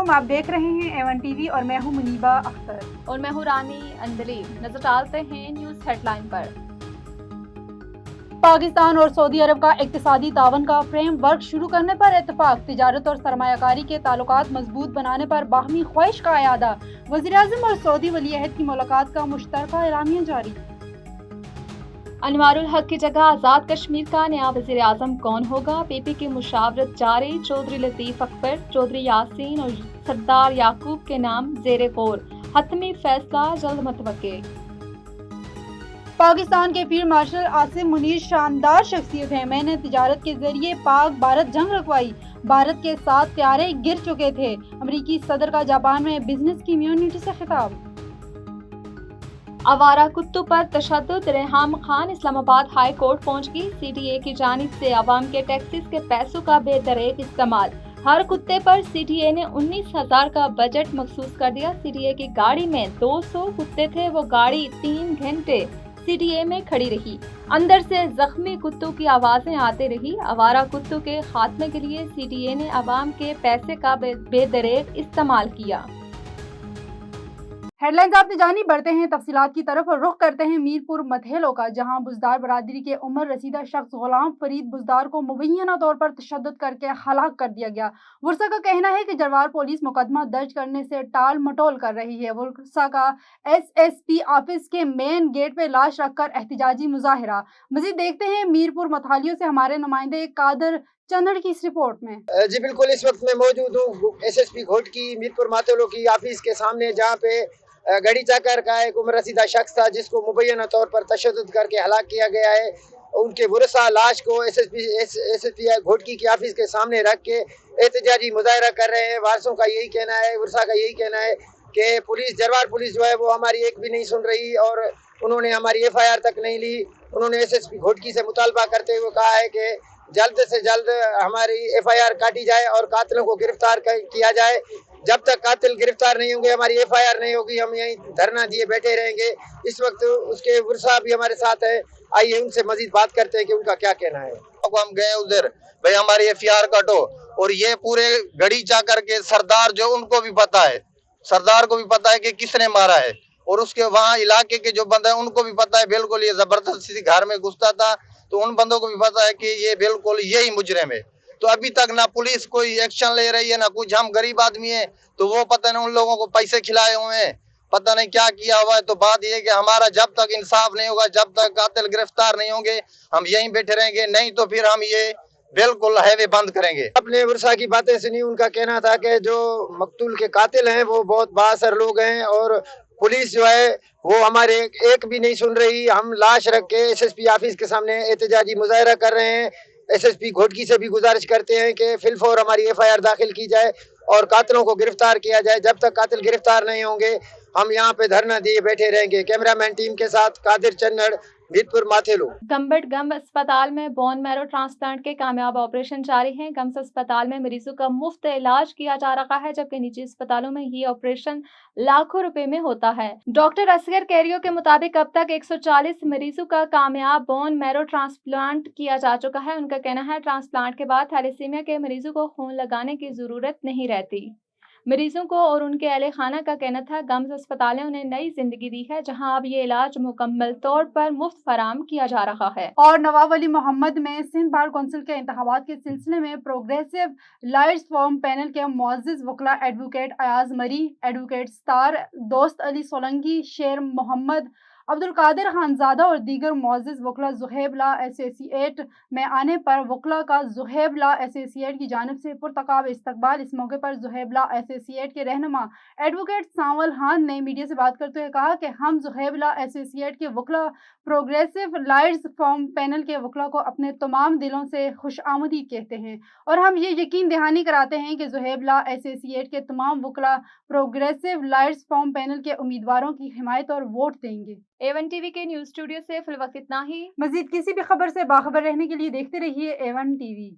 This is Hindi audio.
वालेकुम, आप देख रहे हैं एवन टीवी और मैं हूं मुनीबा अख्तर और मैं हूं रानी अंदलीब। नजर डालते हैं न्यूज़ हेडलाइन पर। पाकिस्तान और सऊदी अरब का इक्तिसादी तावन का फ्रेमवर्क शुरू करने पर इत्तेफाक। तिजारत और सरमायाकारी के ताल्लुकात मजबूत बनाने पर बाहमी ख्वाहिश का अयादा। वज़ीर-ए-आज़म और सऊदी वली-अहद की मुलाकात का मुश्तरका एलामिया जारी। अनवारुल हक की जगह आज़ाद कश्मीर का नया वज़ीर आज़म कौन होगा? पीपी की मुशावरत जारी। चौधरी लतीफ अकबर, चौधरी यासीन और सरदार याकूब के नाम ज़ेरे गौर। हतमी फैसला जल्द मुतवक्के। पाकिस्तान के फील्ड मार्शल आसिम मुनीर शानदार शख्सियत है। मैंने तिजारत के जरिए पाक भारत जंग रखवाई। भारत के 7 त्यारे गिर चुके थे। अमरीकी सदर का जापान में बिजनेस कम्युनिटी से खिताब। आवारा कुत्तों पर तशद्दुद। रेहाम खान इस्लामाबाद हाई कोर्ट पहुंच गई। CTA की जानिब से आवाम के टैक्सेस के पैसों का बेदरेक इस्तेमाल। हर कुत्ते पर CTA ने 19,000 का बजट मखसूस कर दिया। CTA की गाड़ी में 200 कुत्ते थे। वो गाड़ी 3 घंटे CTA में खड़ी रही। अंदर से जख्मी कुत्तों की आवाजें आती रही। आवारा कुत्तों के खात्मे के लिए CTA ने आवाम के पैसे का बेदरेक इस्तेमाल किया। हेडलाइंस आपने जानी, बढ़ते हैं तफसीलात की तरफ और रुख करते हैं मीरपुर मथेलो का, जहां बुजदार बरादरी के उम्र रसीदा शख्स गुलाम फरीद बुजदार को मुबैना तौर पर तशद्दुद करके हलाक कर दिया गया। वर्सा का कहना है कि जरवार पुलिस मुकदमा दर्ज करने से टाल मटोल कर रही है। वर्सा का SSP ऑफिस के मेन गेट पे लाश रखकर एहतजाजी मुजाहिरा। मजीद देखते हैं मीरपुर मथालियों से हमारे नुमाइंदे कादर चंदड़ की इस रिपोर्ट में। जी बिल्कुल, इस वक्त मैं मौजूद हूँ SSP घोटकी मीरपुर मातेलो की ऑफिस के सामने, जहाँ पे गड़ी चाकर का एक उम्र रसीदा शख्स था जिसको मुबैना तौर पर तशद्दुद करके हलाक किया गया है। उनके वरसा लाश को SSP घोटकी की ऑफिस के सामने रख के एहतजाजी मुजाहिरा कर रहे हैं। वारसों का यही कहना है, वरसा का यही कहना है कि पुलिस, जरवार पुलिस जो है वो हमारी एक भी नहीं सुन रही और उन्होंने हमारी FIR तक नहीं ली। उन्होंने SSP घोटकी से मुतालबा करते हुए कहा है कि जल्द से जल्द हमारी FIR काटी जाए और कातिलों को गिरफ्तार किया जाए। जब तक कातिल गिरफ्तार नहीं होंगे, हमारी FIR नहीं होगी, हम यहीं धरना दिए बैठे रहेंगे। इस वक्त उसके वरसा भी हमारे साथ है। आइए उनसे मजीद बात करते हैं कि उनका क्या कहना है। हम गए उधर, भाई हमारी FIR काटो, और ये पूरे गड़ी चाकर के सरदार जो, उनको भी पता है, सरदार को भी पता है कि किसने मारा है, और उसके वहाँ इलाके के जो बंदे हैं उनको भी पता है। बिल्कुल ये जबरदस्ती घर में घुसता था, तो उन बंदों को भी पता है कि ये बिल्कुल यही मुजरिम है। तो अभी तक ना पुलिस कोई एक्शन ले रही है ना कुछ। हम गरीब आदमी हैं, तो वो पता नहीं उन लोगों को पैसे खिलाए हुए हैं, पता नहीं क्या किया हुआ है। तो बात ये है कि हमारा जब तक इंसाफ नहीं होगा, जब तक कातिल गिरफ्तार नहीं होंगे, हम यहीं बैठे रहेंगे। नहीं तो फिर हम ये बिल्कुल हाईवे बंद करेंगे। अपने वरसा की बातें सुनी। उनका कहना था कि जो मकतूल के कातिल हैं वो बहुत बाअसर लोग हैं और पुलिस जो है वो हमारे एक भी नहीं सुन रही। हम लाश रख के SSP ऑफिस के सामने एहतजाजी मुजाहिरा कर रहे हैं। SSP घोटकी से भी गुजारिश करते हैं कि फिलफौर हमारी FIR दाखिल की जाए और कातिलों को गिरफ्तार किया जाए। जब तक कातिल गिरफ्तार नहीं होंगे, हम यहाँ पे धरना दिए बैठे रहेंगे। कैमरामैन टीम के साथ कादिर चन्नड़, मीरपुर माथेलो। गम्बट गम अस्पताल में बोन मैरो ट्रांसप्लांट के कामयाब ऑपरेशन जारी हैं। गम्स अस्पताल में मरीजों का मुफ्त इलाज किया जा रहा है, जबकि निजी अस्पतालों में ये ऑपरेशन लाखों रुपए में होता है। डॉक्टर असगर कैरियो के मुताबिक अब तक 140 मरीजों का कामयाब बोन मैरो ट्रांसप्लांट किया जा चुका है। उनका कहना है ट्रांसप्लांट के बाद थैलेसीमिया के मरीजों को खून लगाने की जरूरत नहीं रहती। मरीजों को और उनके अहले खाना का कहना था गम्स अस्पताल ने उन्हें नई जिंदगी दी है, जहां अब ये इलाज मुकम्मल तौर पर मुफ्त फराम किया जा रहा है। और नवाब अली मोहम्मद में सिंध बार कौंसिल के इंतखाबात के सिलसिले में प्रोग्रेसिव लाइट्स फॉर्म पैनल के मुअज़्ज़िज़ वकला एडवोकेट अयाज मरी, एडवोकेट स्टार, दोस्त अली सोलंकी, शेर मोहम्मद, अब्दुल कादिर खानजादा और दीगर मुअज़्ज़िज़ वकला ज़ुहैब ला एसोसिएट में आने पर वकला का ज़ुहैब ला एसोसिएट की जानिब से पुरतकाब इस्तकबाल। इस मौके पर ज़ुहैब ला एसोसिएट के रहनुमा एडवोकेट सांवल खान ने मीडिया से बात करते हुए कहा कि हम ज़ुहैब ला एसोसिएट के वकला प्रोग्रेसिव लाइट्स फॉर्म पैनल के वकला को अपने तमाम दिलों से खुश आमदीद कहते हैं और हम ये यकीन दहानी कराते हैं कि ज़ुहैब ला एसोसिएट के तमाम वकला प्रोग्रेसिव लाइट्स फॉर्म पैनल के उम्मीदवारों की हिमायत और वोट देंगे। A1 TV के न्यूज़ स्टूडियो से फिलवक्त इतना ही। मजीद किसी भी खबर से बाखबर रहने के लिए देखते रहिए A1 TV।